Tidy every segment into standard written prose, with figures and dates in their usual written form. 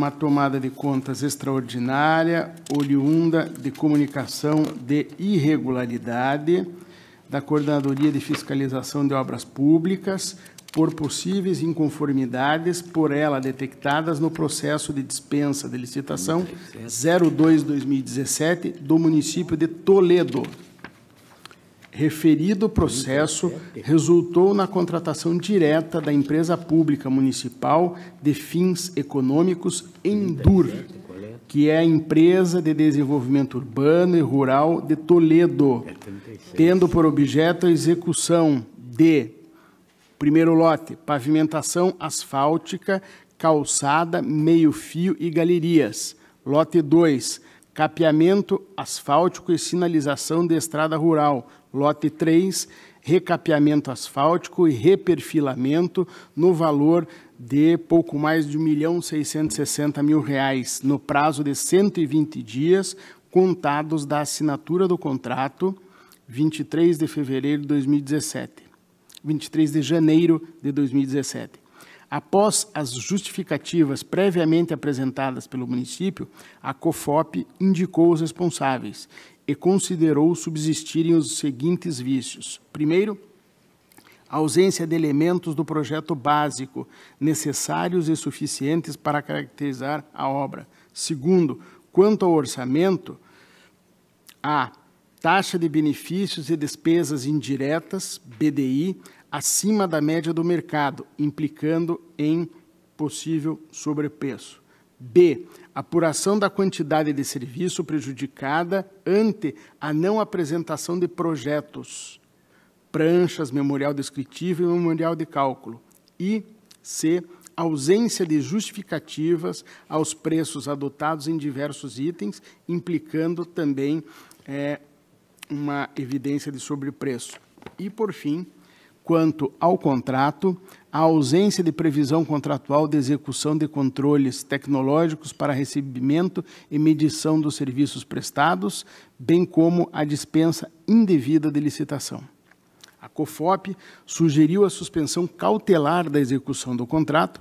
uma tomada de contas extraordinária, oriunda de comunicação de irregularidade da Coordenadoria de Fiscalização de Obras Públicas por possíveis inconformidades por ela detectadas no processo de dispensa de licitação 02/2017 do município de Toledo. Referido processo resultou na contratação direta da empresa pública municipal de fins econômicos Endur, que é a Empresa de Desenvolvimento Urbano e Rural de Toledo, tendo por objeto a execução de: primeiro lote, pavimentação asfáltica, calçada, meio-fio e galerias. Lote 2, capeamento asfáltico e sinalização de estrada rural. Lote 3, recapeamento asfáltico e reperfilamento no valor de pouco mais de R$1.660.000, no prazo de 120 dias, contados da assinatura do contrato, 23 de fevereiro de 2017. 23 de janeiro de 2017. Após as justificativas previamente apresentadas pelo município, a COFOP indicou os responsáveis e considerou subsistirem os seguintes vícios. Primeiro, a ausência de elementos do projeto básico necessários e suficientes para caracterizar a obra. Segundo, quanto ao orçamento, a taxa de benefícios e despesas indiretas, BDI, acima da média do mercado, implicando em possível sobrepreço. B, apuração da quantidade de serviço prejudicada ante a não apresentação de projetos, pranchas, memorial descritivo e memorial de cálculo. E C, ausência de justificativas aos preços adotados em diversos itens, implicando também uma evidência de sobrepreço. E, por fim, quanto ao contrato, a ausência de previsão contratual de execução de controles tecnológicos para recebimento e medição dos serviços prestados, bem como a dispensa indevida de licitação. A COFOP sugeriu a suspensão cautelar da execução do contrato,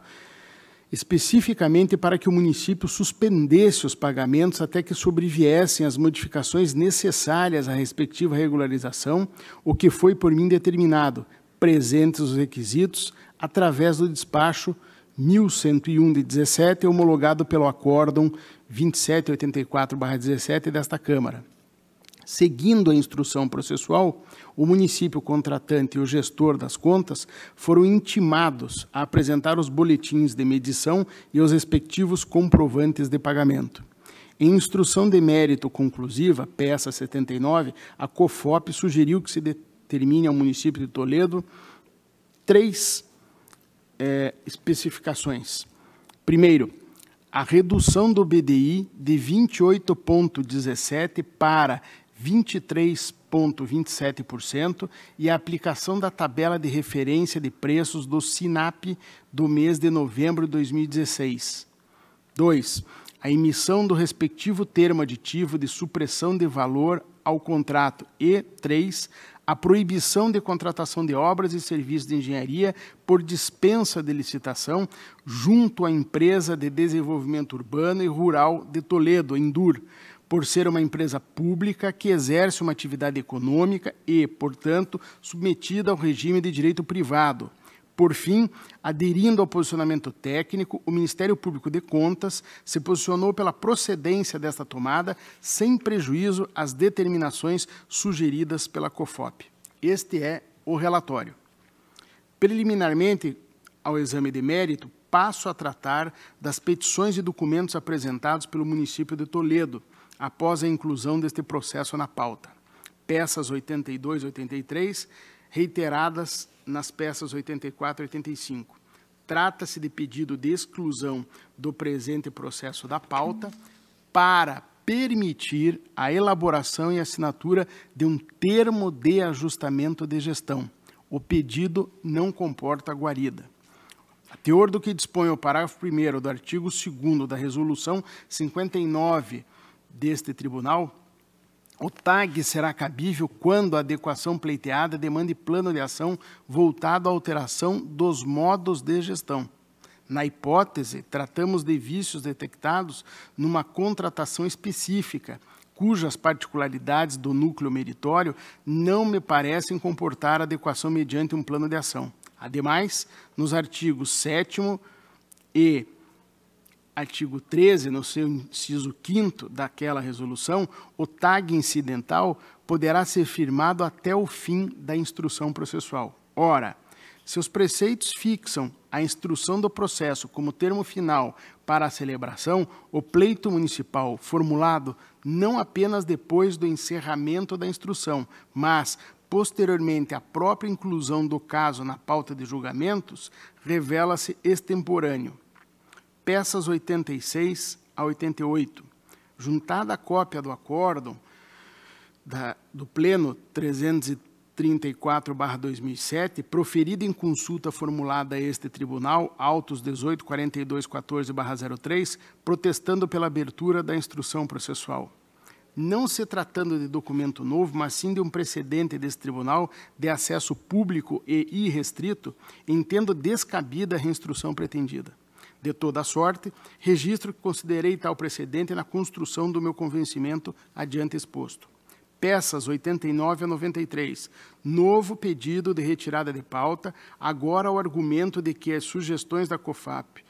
especificamente para que o município suspendesse os pagamentos até que sobreviessem as modificações necessárias à respectiva regularização, o que foi por mim determinado, presentes os requisitos, através do despacho 1101 de 17, homologado pelo Acórdão 2784/17 desta Câmara. Seguindo a instrução processual, o município contratante e o gestor das contas foram intimados a apresentar os boletins de medição e os respectivos comprovantes de pagamento. Em instrução de mérito conclusiva, peça 79, a COFOP sugeriu que se determine ao município de Toledo 3 especificações. Primeiro, a redução do BDI de 28,17% para 23,27% e a aplicação da tabela de referência de preços do SINAP do mês de novembro de 2016. 2. A emissão do respectivo termo aditivo de supressão de valor ao contrato. E 3. A proibição de contratação de obras e serviços de engenharia por dispensa de licitação junto à Empresa de Desenvolvimento Urbano e Rural de Toledo, Endur, por ser uma empresa pública que exerce uma atividade econômica e, portanto, submetida ao regime de direito privado. Por fim, aderindo ao posicionamento técnico, o Ministério Público de Contas se posicionou pela procedência desta tomada, sem prejuízo às determinações sugeridas pela COFOP. Este é o relatório. Preliminarmente ao exame de mérito, passo a tratar das petições e documentos apresentados pelo município de Toledo, após a inclusão deste processo na pauta. Peças 82 e 83, reiteradas nas peças 84 e 85. Trata-se de pedido de exclusão do presente processo da pauta para permitir a elaboração e assinatura de um termo de ajustamento de gestão. O pedido não comporta guarida. A teor do que dispõe o parágrafo 1º do artigo 2º da Resolução 59 deste Tribunal, o TAG será cabível quando a adequação pleiteada demande plano de ação voltado à alteração dos modos de gestão. Na hipótese, tratamos de vícios detectados numa contratação específica, cujas particularidades do núcleo meritório não me parecem comportar adequação mediante um plano de ação. Ademais, nos artigos 7º e artigo 13, no seu inciso 5º daquela resolução, o TAG incidental poderá ser firmado até o fim da instrução processual. Ora, se os preceitos fixam a instrução do processo como termo final para a celebração, o pleito municipal formulado não apenas depois do encerramento da instrução, mas posteriormente à própria inclusão do caso na pauta de julgamentos, revela-se extemporâneo. Peças 86 a 88. Juntada a cópia do acórdão do Pleno 334/2007, proferida em consulta formulada a este Tribunal, autos 18.42.14/03, protestando pela abertura da instrução processual. Não se tratando de documento novo, mas sim de um precedente desse Tribunal de acesso público e irrestrito, entendo descabida a reinstrução pretendida. De toda sorte, registro que considerei tal precedente na construção do meu convencimento adiante exposto. Peças 89 a 93. Novo pedido de retirada de pauta, agora o argumento de que as sugestões da COFOP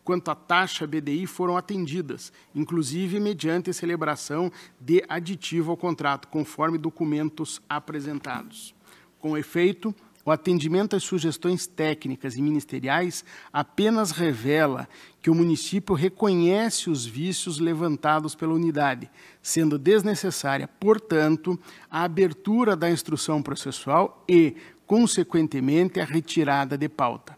quanto à taxa BDI foram atendidas, inclusive mediante celebração de aditivo ao contrato, conforme documentos apresentados. Com efeito, o atendimento às sugestões técnicas e ministeriais apenas revela que o município reconhece os vícios levantados pela unidade, sendo desnecessária, portanto, a abertura da instrução processual e, consequentemente, a retirada de pauta.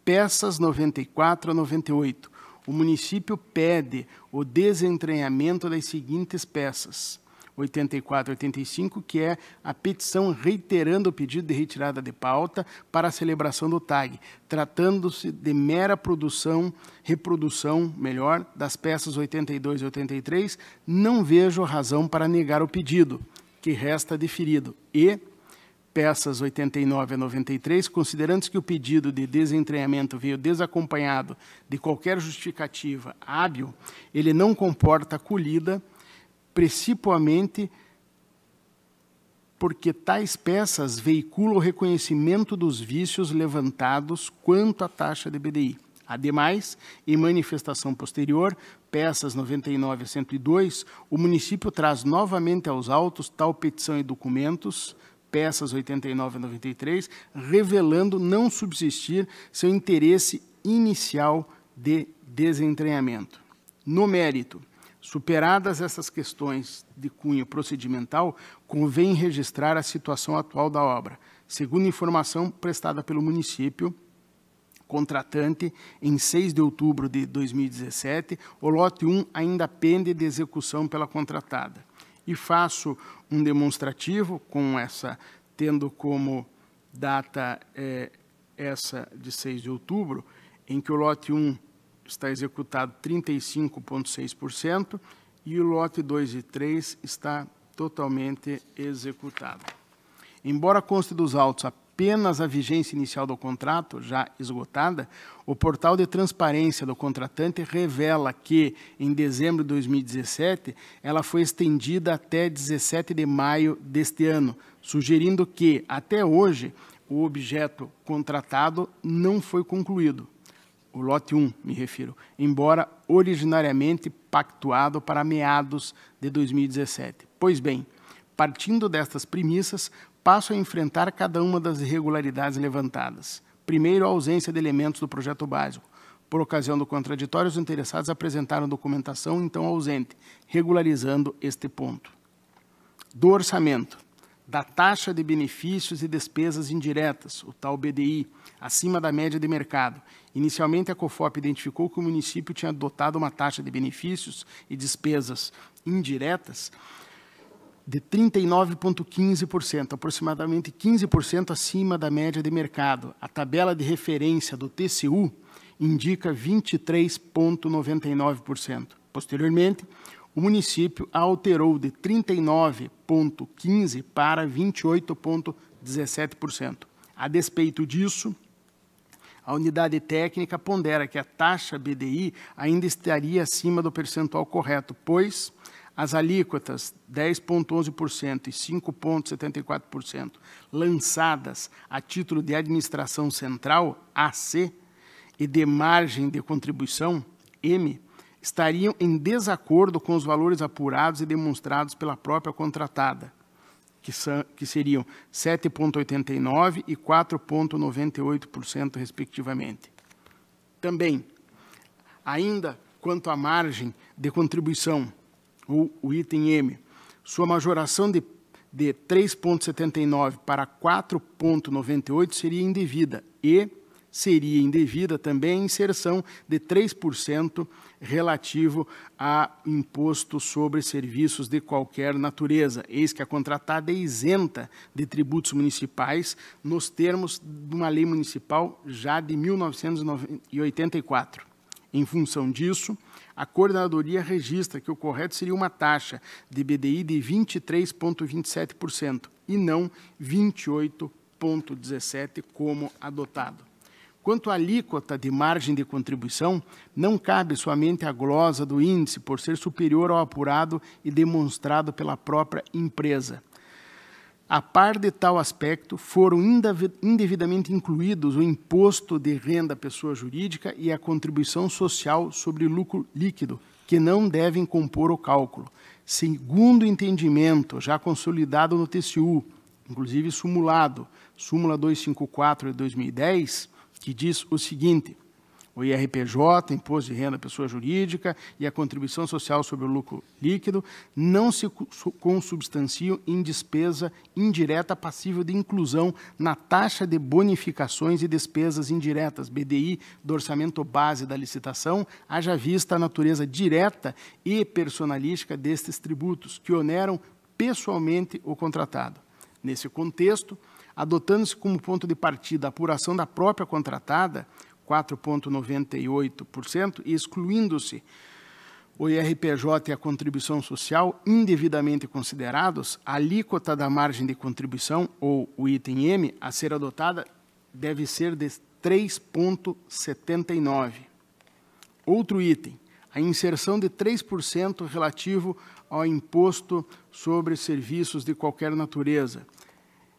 Peças 94 a 98. O município pede o desentranhamento das seguintes peças. 84 a 85, que é a petição reiterando o pedido de retirada de pauta para a celebração do TAG, tratando-se de mera reprodução das peças 82 e 83, não vejo razão para negar o pedido, que resta deferido, e peças 89 a 93, considerando que o pedido de desentranhamento veio desacompanhado de qualquer justificativa hábil, ele não comporta acolhida, principalmente porque tais peças veiculam o reconhecimento dos vícios levantados quanto à taxa de BDI. Ademais, em manifestação posterior, peças 99 a 102, o município traz novamente aos autos tal petição e documentos, peças 89 a 93, revelando não subsistir seu interesse inicial de desentranhamento. No mérito, superadas essas questões de cunho procedimental, convém registrar a situação atual da obra. Segundo informação prestada pelo município contratante, em 6 de outubro de 2017, o lote 1 ainda pende de execução pela contratada. E faço um demonstrativo, tendo como data essa de 6 de outubro, em que o lote 1 está executado 35,6% e o lote 2 e 3 está totalmente executado. Embora conste dos autos apenas a vigência inicial do contrato, já esgotada, o portal de transparência do contratante revela que, em dezembro de 2017, ela foi estendida até 17 de maio deste ano, sugerindo que, até hoje, o objeto contratado não foi concluído. O lote 1, me refiro, embora originariamente pactuado para meados de 2017. Pois bem, partindo destas premissas, passo a enfrentar cada uma das irregularidades levantadas. Primeiro, a ausência de elementos do projeto básico. Por ocasião do contraditório, os interessados apresentaram documentação então ausente, regularizando este ponto. Do orçamento, da taxa de benefícios e despesas indiretas, o tal BDI, acima da média de mercado. Inicialmente, a COFOP identificou que o município tinha adotado uma taxa de benefícios e despesas indiretas de 39,15%, aproximadamente 15% acima da média de mercado. A tabela de referência do TCU indica 23,99%. Posteriormente, o município a alterou de 39,15% para 28,17%. A despeito disso, A unidade técnica pondera que a taxa BDI ainda estaria acima do percentual correto, pois as alíquotas 10,11% e 5,74% lançadas a título de administração central, AC, e de margem de contribuição, M, estariam em desacordo com os valores apurados e demonstrados pela própria contratada, que seriam 7,89% e 4,98%, respectivamente. Também, ainda quanto à margem de contribuição, ou o item M, sua majoração de 3,79% para 4,98% seria indevida e seria indevida também a inserção de 3% relativo a imposto sobre serviços de qualquer natureza, eis que a contratada é isenta de tributos municipais nos termos de uma lei municipal já de 1984. Em função disso, a coordenadoria registra que o correto seria uma taxa de BDI de 23,27% e não 28,17% como adotado. Quanto à alíquota de margem de contribuição, não cabe somente a glosa do índice por ser superior ao apurado e demonstrado pela própria empresa. A par de tal aspecto, foram indevidamente incluídos o imposto de renda à pessoa jurídica e a contribuição social sobre lucro líquido, que não devem compor o cálculo. Segundo o entendimento já consolidado no TCU, inclusive súmula 254 de 2010, que diz o seguinte: o IRPJ, Imposto de Renda à Pessoa Jurídica, e a Contribuição Social sobre o Lucro Líquido não se consubstanciam em despesa indireta passível de inclusão na taxa de bonificações e despesas indiretas, BDI, do orçamento base da licitação, haja vista a natureza direta e personalística destes tributos, que oneram pessoalmente o contratado. Nesse contexto, adotando-se como ponto de partida a apuração da própria contratada, 4,98%, e excluindo-se o IRPJ e a contribuição social indevidamente considerados, a alíquota da margem de contribuição, ou o item M, a ser adotada deve ser de 3,79%. Outro item, a inserção de 3% relativo ao imposto sobre serviços de qualquer natureza.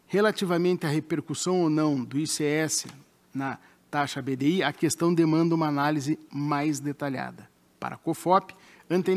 Relativamente à repercussão ou não do ICS na taxa BDI, a questão demanda uma análise mais detalhada. Para a COFOP, ante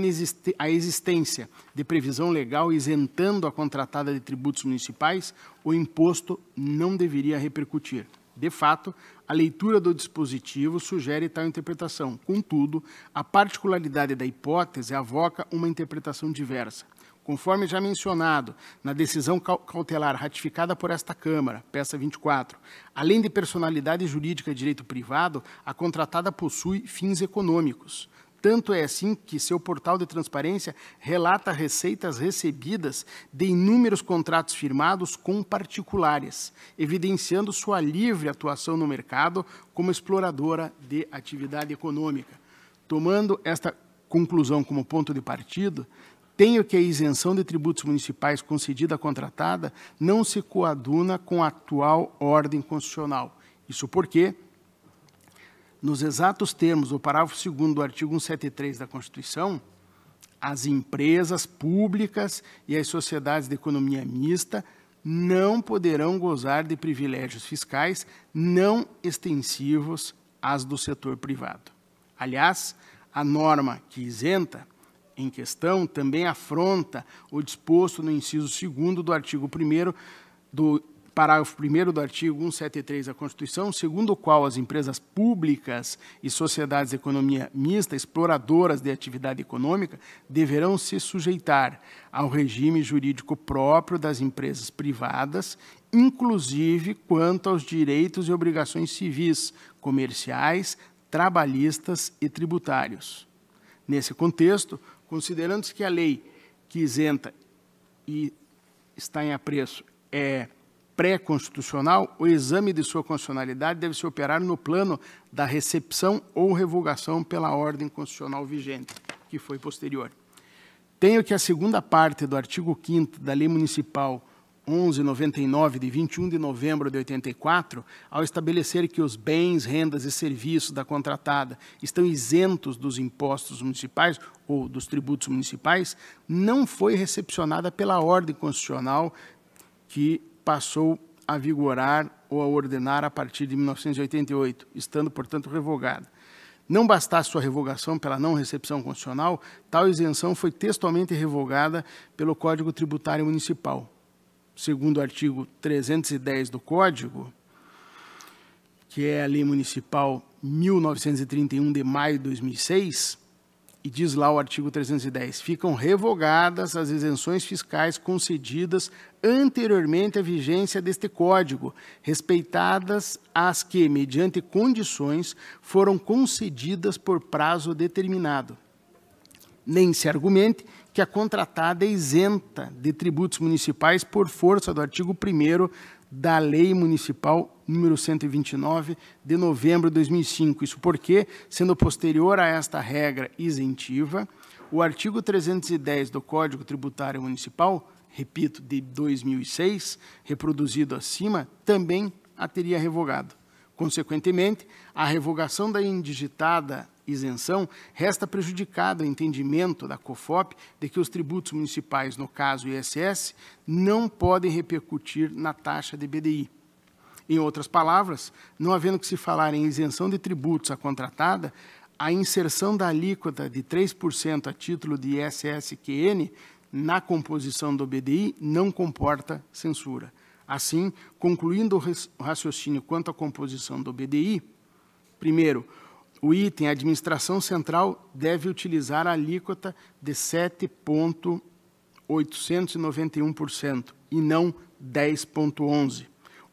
a existência de previsão legal isentando a contratada de tributos municipais, o imposto não deveria repercutir. De fato, a leitura do dispositivo sugere tal interpretação. Contudo, a particularidade da hipótese avoca uma interpretação diversa. Conforme já mencionado na decisão cautelar ratificada por esta Câmara, peça 24, além de personalidade jurídica e direito privado, a contratada possui fins econômicos. Tanto é assim que seu portal de transparência relata receitas recebidas de inúmeros contratos firmados com particulares, evidenciando sua livre atuação no mercado como exploradora de atividade econômica. Tomando esta conclusão como ponto de partida, tenho que a isenção de tributos municipais concedida à contratada não se coaduna com a atual ordem constitucional. Isso porque, nos exatos termos do parágrafo 2º do artigo 173 da Constituição, as empresas públicas e as sociedades de economia mista não poderão gozar de privilégios fiscais não extensivos às do setor privado. Aliás, a norma que isenta em questão também afronta o disposto no inciso 2º do artigo 1º do parágrafo 1º do artigo 173 da Constituição, segundo o qual as empresas públicas e sociedades de economia mista exploradoras de atividade econômica deverão se sujeitar ao regime jurídico próprio das empresas privadas, inclusive quanto aos direitos e obrigações civis, comerciais, trabalhistas e tributários. Nesse contexto, considerando-se que a lei que isenta e está em apreço é pré-constitucional, o exame de sua constitucionalidade deve se operar no plano da recepção ou revogação pela ordem constitucional vigente, que foi posterior. Tenho que a segunda parte do artigo 5º da Lei Municipal 1199, de 21 de novembro de 84, ao estabelecer que os bens, rendas e serviços da contratada estão isentos dos impostos municipais ou dos tributos municipais, não foi recepcionada pela ordem constitucional que passou a vigorar ou a ordenar a partir de 1988, estando, portanto, revogada. Não bastasse sua revogação pela não recepção constitucional, tal isenção foi textualmente revogada pelo Código Tributário Municipal. Segundo o artigo 310 do Código, que é a Lei Municipal 1931 de maio de 2006, e diz lá o artigo 310, ficam revogadas as isenções fiscais concedidas anteriormente à vigência deste Código, respeitadas as que, mediante condições, foram concedidas por prazo determinado. Nem se argumente que a contratada é isenta de tributos municipais por força do artigo 1º da Lei Municipal número 129, de novembro de 2005. Isso porque, sendo posterior a esta regra isentiva, o artigo 310 do Código Tributário Municipal, repito, de 2006, reproduzido acima, também a teria revogado. Consequentemente, a revogação da indigitada isenção resta prejudicado o entendimento da COFOP de que os tributos municipais, no caso ISS, não podem repercutir na taxa de BDI. Em outras palavras, não havendo que se falar em isenção de tributos à contratada, a inserção da alíquota de 3% a título de ISS-QN na composição do BDI não comporta censura. Assim, concluindo o raciocínio quanto à composição do BDI, primeiro, o item administração central deve utilizar a alíquota de 7,891% e não 10,11%.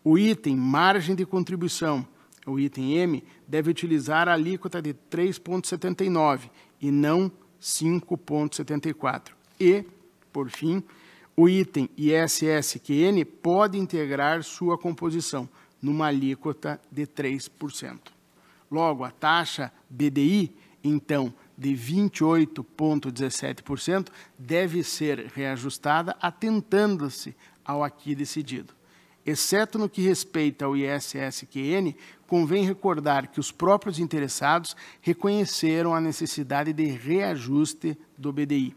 O item margem de contribuição, o item M, deve utilizar a alíquota de 3,79% e não 5,74%. E, por fim, o item ISS-QN pode integrar sua composição numa alíquota de 3%. Logo, a taxa BDI, então, de 28,17%, deve ser reajustada atentando-se ao aqui decidido. Exceto no que respeita ao ISS-QN, convém recordar que os próprios interessados reconheceram a necessidade de reajuste do BDI.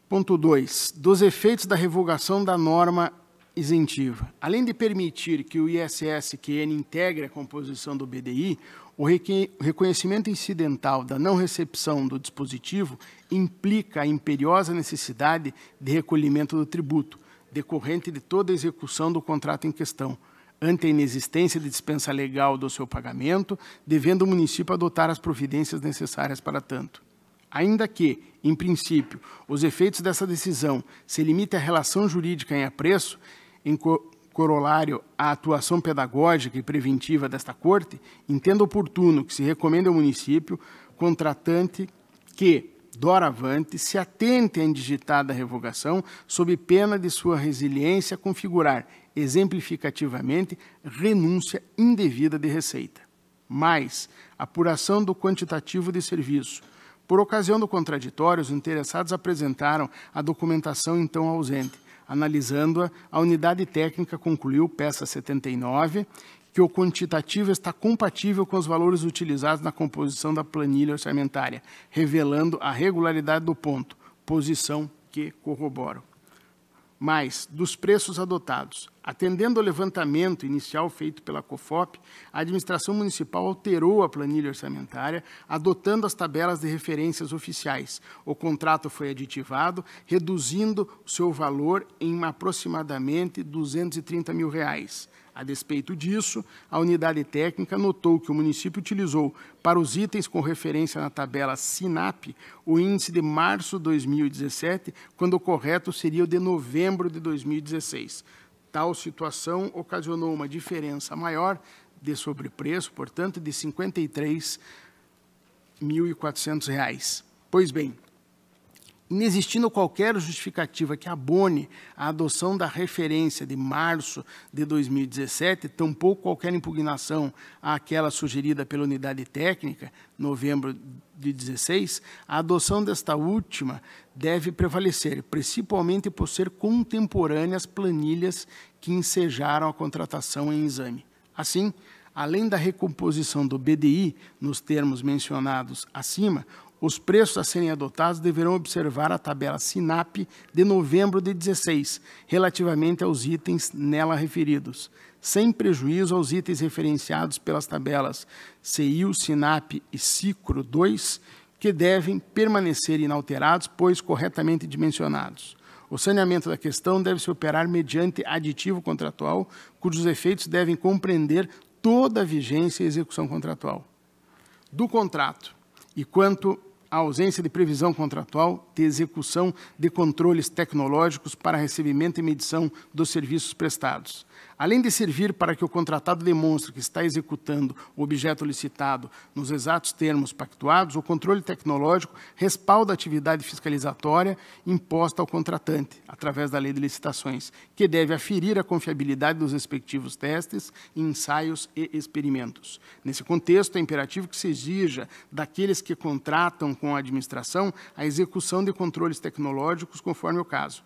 Ponto 2. Dos efeitos da revogação da norma isentiva. Além de permitir que o ISS-QN integre a composição do BDI, o reconhecimento incidental da não recepção do dispositivo implica a imperiosa necessidade de recolhimento do tributo, decorrente de toda a execução do contrato em questão, ante a inexistência de dispensa legal do seu pagamento, devendo o município adotar as providências necessárias para tanto. Ainda que, em princípio, os efeitos dessa decisão se limitem à relação jurídica em apreço, em corolário à atuação pedagógica e preventiva desta Corte, entendo oportuno que se recomende ao município contratante que, doravante, se atente à indigitada revogação sob pena de sua resiliência configurar, exemplificativamente, renúncia indevida de receita. Mais, apuração do quantitativo de serviço. Por ocasião do contraditório, os interessados apresentaram a documentação então ausente. Analisando-a, a unidade técnica concluiu, peça 79, que o quantitativo está compatível com os valores utilizados na composição da planilha orçamentária, revelando a regularidade do ponto, posição que corroboro. Mais, dos preços adotados. Atendendo ao levantamento inicial feito pela COFOP, a administração municipal alterou a planilha orçamentária, adotando as tabelas de referências oficiais. O contrato foi aditivado, reduzindo o seu valor em aproximadamente R$ 230 mil. A despeito disso, a unidade técnica notou que o município utilizou, para os itens com referência na tabela SINAP, o índice de março de 2017, quando o correto seria o de novembro de 2016. Tal situação ocasionou uma diferença maior de sobrepreço, portanto, de R$ 53.400. Pois bem, Inexistindo qualquer justificativa que abone a adoção da referência de março de 2017, tampouco qualquer impugnação àquela sugerida pela unidade técnica, novembro de 16, a adoção desta última deve prevalecer, principalmente por ser contemporâneas planilhas que ensejaram a contratação em exame. Assim, além da recomposição do BDI, nos termos mencionados acima, os preços a serem adotados deverão observar a tabela SINAP de novembro de 16, relativamente aos itens nela referidos, sem prejuízo aos itens referenciados pelas tabelas CIU, SINAP e CICRO 2, que devem permanecer inalterados, pois corretamente dimensionados. O saneamento da questão deve se operar mediante aditivo contratual, cujos efeitos devem compreender toda a vigência e execução contratual do contrato, e quanto à ausência de previsão contratual de execução de controles tecnológicos para recebimento e medição dos serviços prestados. Além de servir para que o contratado demonstre que está executando o objeto licitado nos exatos termos pactuados, o controle tecnológico respalda a atividade fiscalizatória imposta ao contratante, através da Lei de Licitações, que deve aferir a confiabilidade dos respectivos testes, ensaios e experimentos. Nesse contexto, é imperativo que se exija daqueles que contratam com a administração a execução de controles tecnológicos conforme o caso.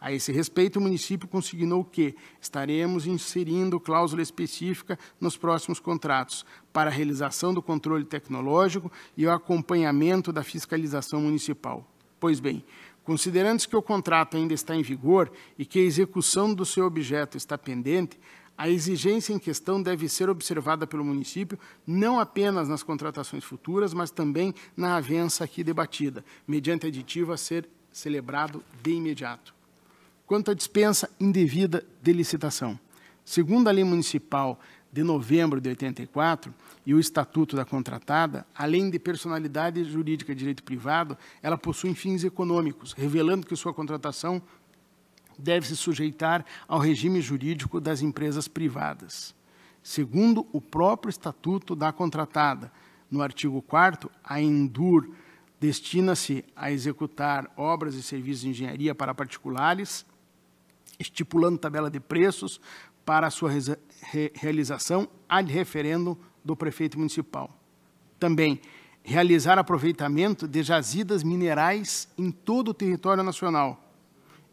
A esse respeito, o município consignou que estaremos inserindo cláusula específica nos próximos contratos para a realização do controle tecnológico e o acompanhamento da fiscalização municipal. Pois bem, considerando-se que o contrato ainda está em vigor e que a execução do seu objeto está pendente, a exigência em questão deve ser observada pelo município não apenas nas contratações futuras, mas também na avença aqui debatida, mediante aditivo a ser celebrado de imediato. Quanto à dispensa indevida de licitação, segundo a Lei Municipal de novembro de 84 e o Estatuto da Contratada, além de personalidade jurídica de direito privado, ela possui fins econômicos, revelando que sua contratação deve se sujeitar ao regime jurídico das empresas privadas. Segundo o próprio Estatuto da Contratada, no artigo 4º, a Endur destina-se a executar obras e serviços de engenharia para particulares, estipulando tabela de preços para a sua realização ad referendo do prefeito municipal. Também, realizar aproveitamento de jazidas minerais em todo o território nacional.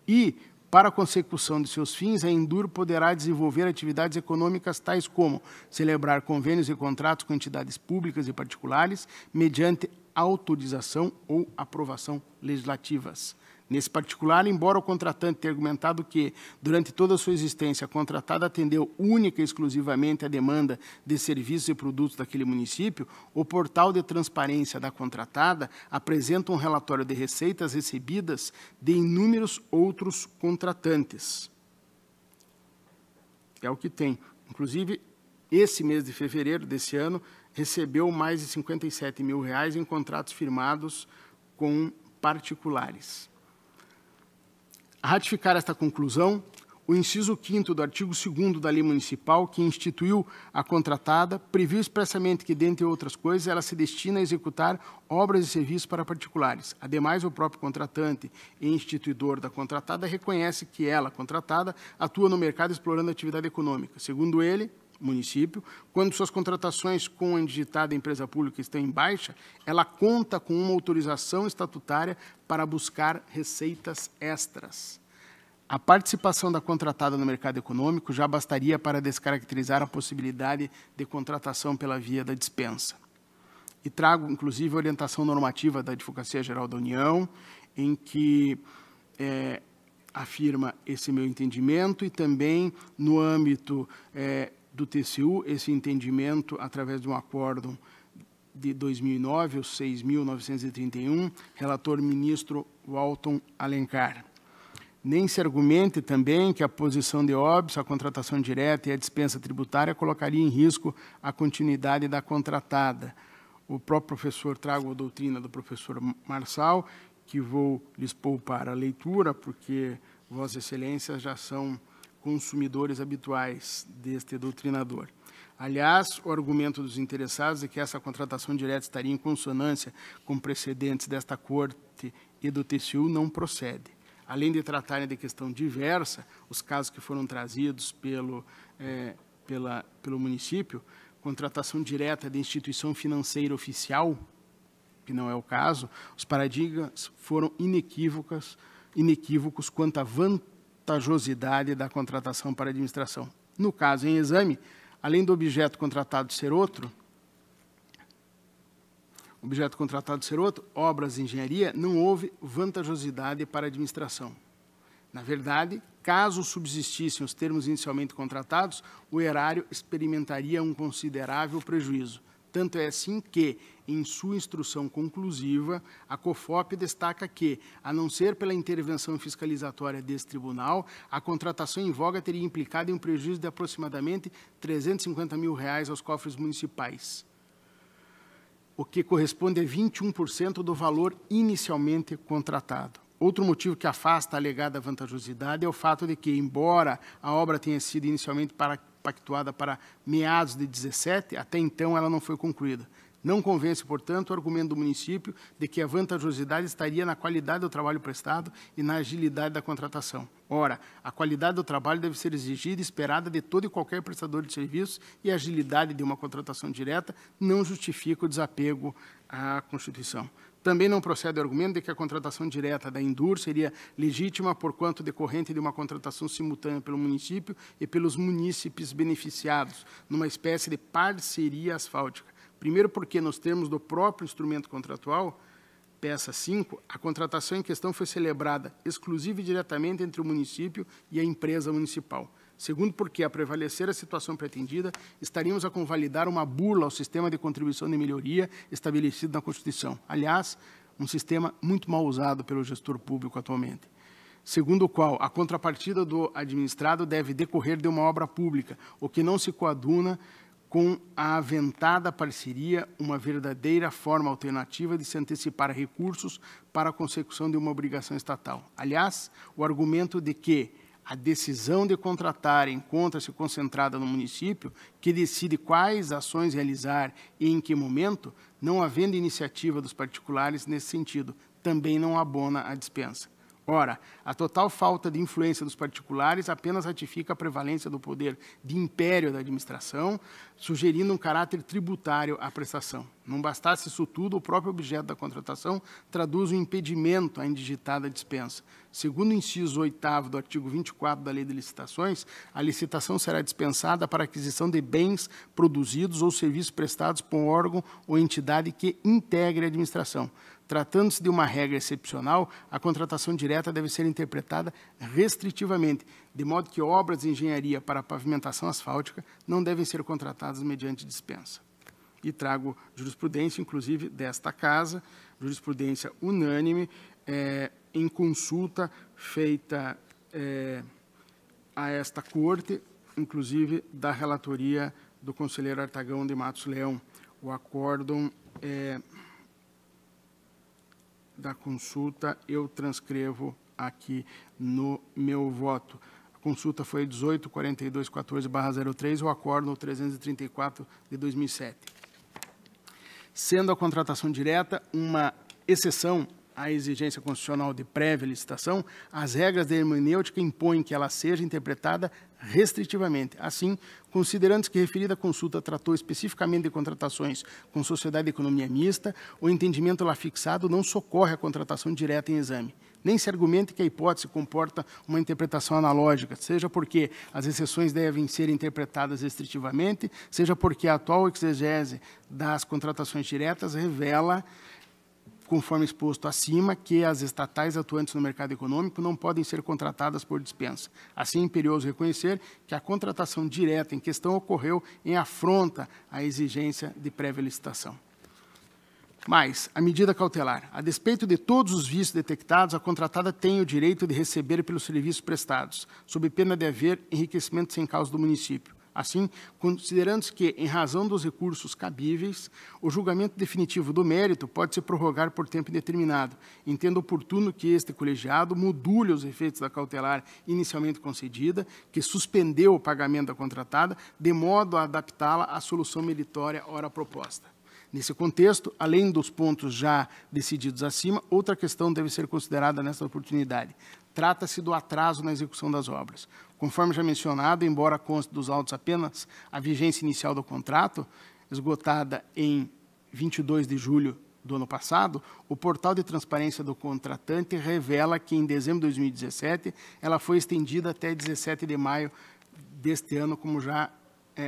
E, para a consecução de seus fins, a Endur poderá desenvolver atividades econômicas tais como celebrar convênios e contratos com entidades públicas e particulares, mediante autorização ou aprovação legislativas. Nesse particular, embora o contratante tenha argumentado que, durante toda a sua existência, a contratada atendeu única e exclusivamente a demanda de serviços e produtos daquele município, o portal de transparência da contratada apresenta um relatório de receitas recebidas de inúmeros outros contratantes. É o que tem. Inclusive, esse mês de fevereiro desse ano, recebeu mais de R$57 mil em contratos firmados com particulares. A ratificar esta conclusão, o inciso 5º do artigo 2º da Lei Municipal, que instituiu a contratada, previu expressamente que, dentre outras coisas, ela se destina a executar obras e serviços para particulares. Ademais, o próprio contratante e instituidor da contratada reconhece que ela, contratada, atua no mercado explorando a atividade econômica. Segundo ele, município, quando suas contratações com a indigitada empresa pública estão em baixa, ela conta com uma autorização estatutária para buscar receitas extras. A participação da contratada no mercado econômico já bastaria para descaracterizar a possibilidade de contratação pela via da dispensa. E trago, inclusive, a orientação normativa da Advocacia Geral da União, em que afirma esse meu entendimento, e também no âmbito do TCU, esse entendimento, através de um acórdão de 2009, o 6.931, relator ministro Walton Alencar. Nem se argumente também que a posição de óbice, a contratação direta e a dispensa tributária colocaria em risco a continuidade da contratada. O próprio professor, trago a doutrina do professor Marçal, que vou lhes poupar a leitura, porque Vossas Excelências já são consumidores habituais deste doutrinador. Aliás, o argumento dos interessados é que essa contratação direta estaria em consonância com precedentes desta Corte e do TCU não procede. Além de tratarem de questão diversa, os casos que foram trazidos pelo município, contratação direta de instituição financeira oficial, que não é o caso, os paradigmas foram inequívocos quanto à vantajosidade da contratação para a administração. No caso em exame, além do objeto contratado ser outro, obras de engenharia, não houve vantajosidade para a administração. Na verdade, caso subsistissem os termos inicialmente contratados, o erário experimentaria um considerável prejuízo. Tanto é assim que, em sua instrução conclusiva, a COFOP destaca que, a não ser pela intervenção fiscalizatória desse tribunal, a contratação em voga teria implicado em um prejuízo de aproximadamente R$350 mil aos cofres municipais, o que corresponde a 21% do valor inicialmente contratado. Outro motivo que afasta a alegada vantajosidade é o fato de que, embora a obra tenha sido inicialmente pactuada para meados de 17, até então ela não foi concluída. Não convence, portanto, o argumento do município de que a vantajosidade estaria na qualidade do trabalho prestado e na agilidade da contratação. Ora, a qualidade do trabalho deve ser exigida e esperada de todo e qualquer prestador de serviços e a agilidade de uma contratação direta não justifica o desapego à Constituição. Também não procede o argumento de que a contratação direta da Indur seria legítima porquanto decorrente de uma contratação simultânea pelo município e pelos munícipes beneficiados, numa espécie de parceria asfáltica. Primeiro porque, nos termos do próprio instrumento contratual, peça 5, a contratação em questão foi celebrada exclusiva e diretamente entre o município e a empresa municipal. Segundo porque, a prevalecer a situação pretendida, estaríamos a convalidar uma burla ao sistema de contribuição de melhoria estabelecido na Constituição. Aliás, um sistema muito mal usado pelo gestor público atualmente. Segundo o qual, a contrapartida do administrado deve decorrer de uma obra pública, o que não se coaduna com a aventada parceria, uma verdadeira forma alternativa de se antecipar recursos para a consecução de uma obrigação estatal. Aliás, o argumento de que a decisão de contratar encontra-se concentrada no município, que decide quais ações realizar e em que momento, não havendo iniciativa dos particulares nesse sentido, também não abona a dispensa. Ora, a total falta de influência dos particulares apenas ratifica a prevalência do poder de império da administração, sugerindo um caráter tributário à prestação. Não bastasse isso tudo, o próprio objeto da contratação traduz um impedimento à indigitada dispensa. Segundo o inciso 8º do artigo 24 da Lei de Licitações, a licitação será dispensada para aquisição de bens produzidos ou serviços prestados por um órgão ou entidade que integre a administração. Tratando-se de uma regra excepcional, a contratação direta deve ser interpretada restritivamente, de modo que obras de engenharia para pavimentação asfáltica não devem ser contratadas mediante dispensa. E trago jurisprudência, inclusive, desta Casa, jurisprudência unânime, em consulta feita a esta Corte, inclusive da relatoria do conselheiro Artagão de Matos Leão. O acórdão da consulta eu transcrevo aqui no meu voto. A consulta foi 18.4214/03, o acórdão 334 de 2007. Sendo a contratação direta uma exceção à exigência constitucional de prévia licitação, as regras da hermenêutica impõem que ela seja interpretada restritivamente. Assim, considerando-se que a referida consulta tratou especificamente de contratações com sociedade de economia mista, o entendimento lá fixado não socorre a contratação direta em exame. Nem se argumente que a hipótese comporta uma interpretação analógica, seja porque as exceções devem ser interpretadas restritivamente, seja porque a atual exegese das contratações diretas revela, conforme exposto acima, que as estatais atuantes no mercado econômico não podem ser contratadas por dispensa. Assim, é imperioso reconhecer que a contratação direta em questão ocorreu em afronta à exigência de prévia licitação. Mas, a medida cautelar. A despeito de todos os vícios detectados, a contratada tem o direito de receber pelos serviços prestados, sob pena de haver enriquecimento sem causa do município. Assim, considerando-se que, em razão dos recursos cabíveis, o julgamento definitivo do mérito pode se prorrogar por tempo indeterminado, entendo oportuno que este colegiado module os efeitos da cautelar inicialmente concedida, que suspendeu o pagamento da contratada, de modo a adaptá-la à solução meritória ora proposta. Nesse contexto, além dos pontos já decididos acima, outra questão deve ser considerada nesta oportunidade. Trata-se do atraso na execução das obras. Conforme já mencionado, embora conste dos autos apenas a vigência inicial do contrato, esgotada em 22 de julho do ano passado, o portal de transparência do contratante revela que, em dezembro de 2017, ela foi estendida até 17 de maio deste ano, como já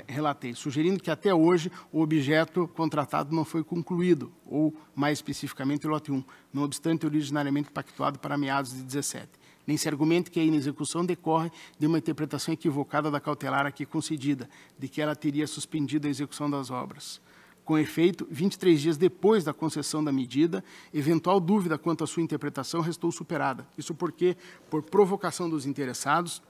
relatei, sugerindo que até hoje o objeto contratado não foi concluído, ou, mais especificamente, o lote 1, não obstante originariamente pactuado para meados de 17. Nem se argumente que a inexecução decorre de uma interpretação equivocada da cautelar aqui concedida, de que ela teria suspendido a execução das obras. Com efeito, 23 dias depois da concessão da medida, eventual dúvida quanto à sua interpretação restou superada. Isso porque, por provocação dos interessados,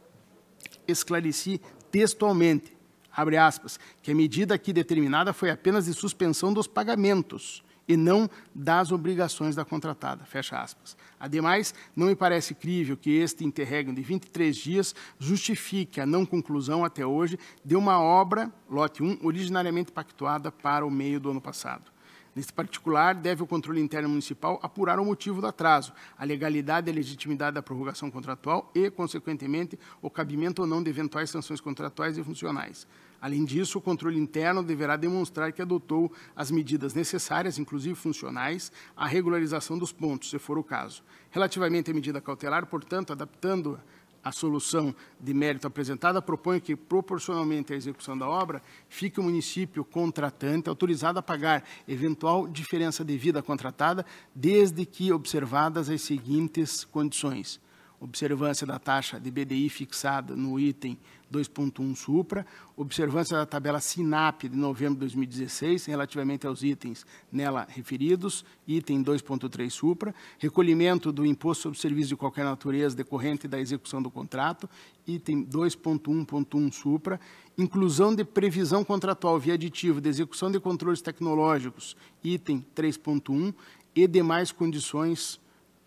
esclareci textualmente, abre aspas, que a medida aqui determinada foi apenas de suspensão dos pagamentos e não das obrigações da contratada, fecha aspas. Ademais, não me parece crível que este interregno de 23 dias justifique a não conclusão até hoje de uma obra, lote 1, originariamente pactuada para o meio do ano passado. Neste particular, deve o controle interno municipal apurar o motivo do atraso, a legalidade e a legitimidade da prorrogação contratual e, consequentemente, o cabimento ou não de eventuais sanções contratuais e funcionais. Além disso, o controle interno deverá demonstrar que adotou as medidas necessárias, inclusive funcionais, à regularização dos pontos, se for o caso. Relativamente à medida cautelar, portanto, adaptando a solução de mérito apresentada, proponho que, proporcionalmente à execução da obra, fique o município contratante autorizado a pagar eventual diferença devida à contratada, desde que observadas as seguintes condições: observância da taxa de BDI fixada no item 2.1 supra, observância da tabela SINAP de novembro de 2016, relativamente aos itens nela referidos, item 2.3 supra, recolhimento do imposto sobre serviço de qualquer natureza decorrente da execução do contrato, item 2.1.1 supra, inclusão de previsão contratual via aditivo de execução de controles tecnológicos, item 3.1, e demais condições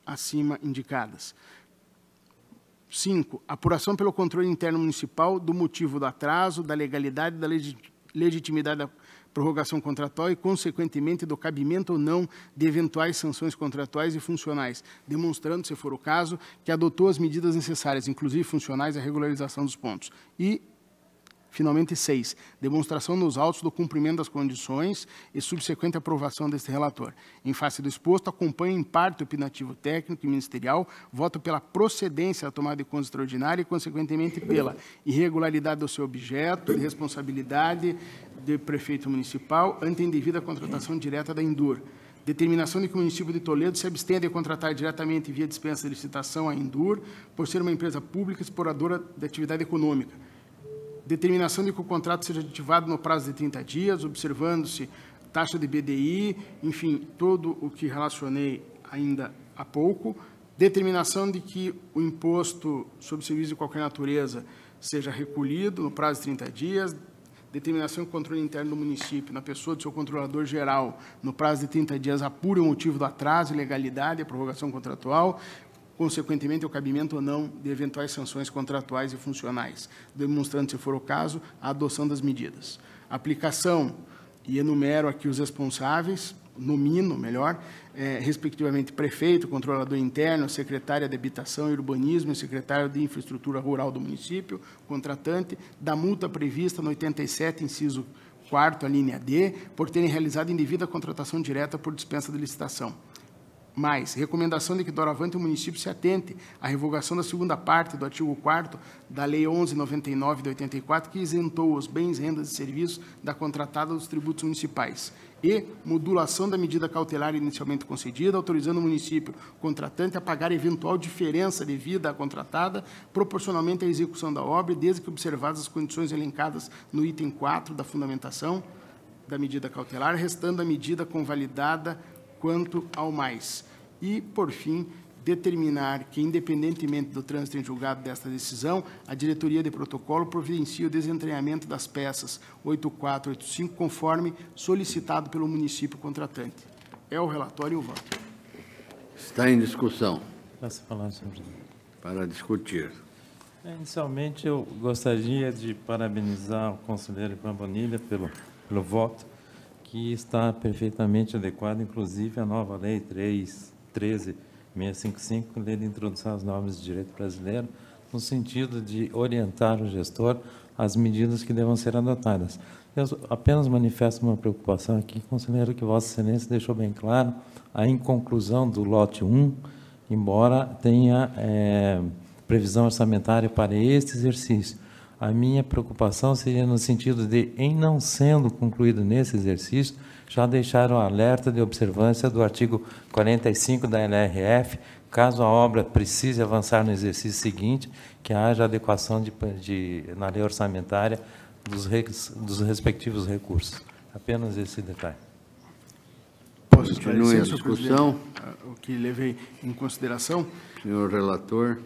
acima indicadas. 5. Apuração pelo controle interno municipal do motivo do atraso, da legalidade e da legitimidade da prorrogação contratual e, consequentemente, do cabimento ou não de eventuais sanções contratuais e funcionais, demonstrando, se for o caso, que adotou as medidas necessárias, inclusive funcionais, à regularização dos pontos. E, finalmente, 6. Demonstração nos autos do cumprimento das condições e subsequente aprovação deste relator. Em face do exposto, acompanho em parte o opinativo técnico e ministerial, voto pela procedência da tomada de conta extraordinária e, consequentemente, pela irregularidade do seu objeto, de responsabilidade do prefeito municipal ante a indevida contratação direta da Indur. Determinação de que o município de Toledo se abstenha de contratar diretamente via dispensa de licitação a Indur, por ser uma empresa pública exploradora de atividade econômica. Determinação de que o contrato seja ativado no prazo de 30 dias, observando-se taxa de BDI, enfim, todo o que relacionei ainda há pouco. Determinação de que o imposto sobre serviço de qualquer natureza seja recolhido no prazo de 30 dias. Determinação que o controle interno do município, na pessoa do seu controlador geral, no prazo de 30 dias, apure o motivo do atraso, ilegalidade e a prorrogação contratual, consequentemente, o cabimento ou não de eventuais sanções contratuais e funcionais, demonstrando, se for o caso, a adoção das medidas. Aplicação, e enumero aqui os responsáveis, nomino, melhor, respectivamente, prefeito, controlador interno, secretária de Habitação e Urbanismo e secretário de Infraestrutura Rural do município, contratante, da multa prevista no 87, inciso 4º, a linha D, por terem realizado indevida contratação direta por dispensa de licitação. Mais, recomendação de que, doravante, o município se atente à revogação da segunda parte do artigo 4º da Lei 11.99 de 84, que isentou os bens, rendas e serviços da contratada dos tributos municipais. E modulação da medida cautelar inicialmente concedida, autorizando o município contratante a pagar eventual diferença devida à contratada, proporcionalmente à execução da obra, desde que observadas as condições elencadas no item 4 da fundamentação da medida cautelar, restando a medida convalidada quanto ao mais. E, por fim, determinar que, independentemente do trânsito em julgado desta decisão, a diretoria de protocolo providencia o desentranhamento das peças 84 e 85, conforme solicitado pelo município contratante. É o relatório e o voto. Está em discussão. Posso falar, senhor presidente? Para discutir. Inicialmente, eu gostaria de parabenizar o conselheiro Ivan Bonilha pelo voto, que está perfeitamente adequado, inclusive, à nova Lei 13.655, Lei de Introdução às Normas de Direito Brasileiro, no sentido de orientar o gestor às medidas que devam ser adotadas. Eu apenas manifesto uma preocupação aqui, conselheiro, que Vossa Excelência deixou bem claro a inconclusão do lote 1, embora tenha previsão orçamentária para este exercício. A minha preocupação seria no sentido de, em não sendo concluído nesse exercício, já deixar o alerta de observância do artigo 45 da LRF, caso a obra precise avançar no exercício seguinte, que haja adequação na lei orçamentária dos respectivos recursos. Apenas esse detalhe. Posso Continue a esclarecer, senhor discussão. presidente, o que levei em consideração? Senhor relator.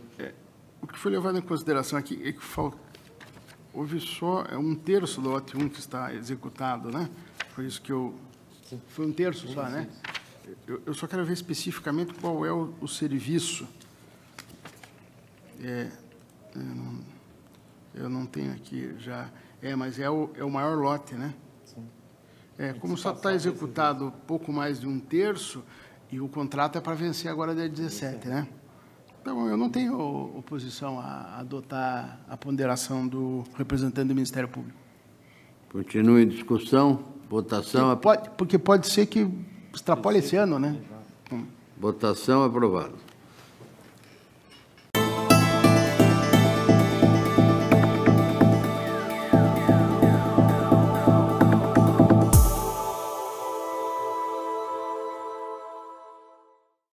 O que foi levado em consideração aqui é que houve só 1/3 do lote 1 que está executado, né? Foi isso que eu... Foi 1/3 só, né? Eu só quero ver especificamente qual é o serviço. Eu não tenho aqui já... mas é o maior lote, né? Como só está executado pouco mais de 1/3, e o contrato é para vencer agora dia 17, né? Então, eu não tenho oposição a adotar a ponderação do representante do Ministério Público. Continue em discussão. Votação. Porque pode ser que extrapole esse ano, né? Votação aprovada.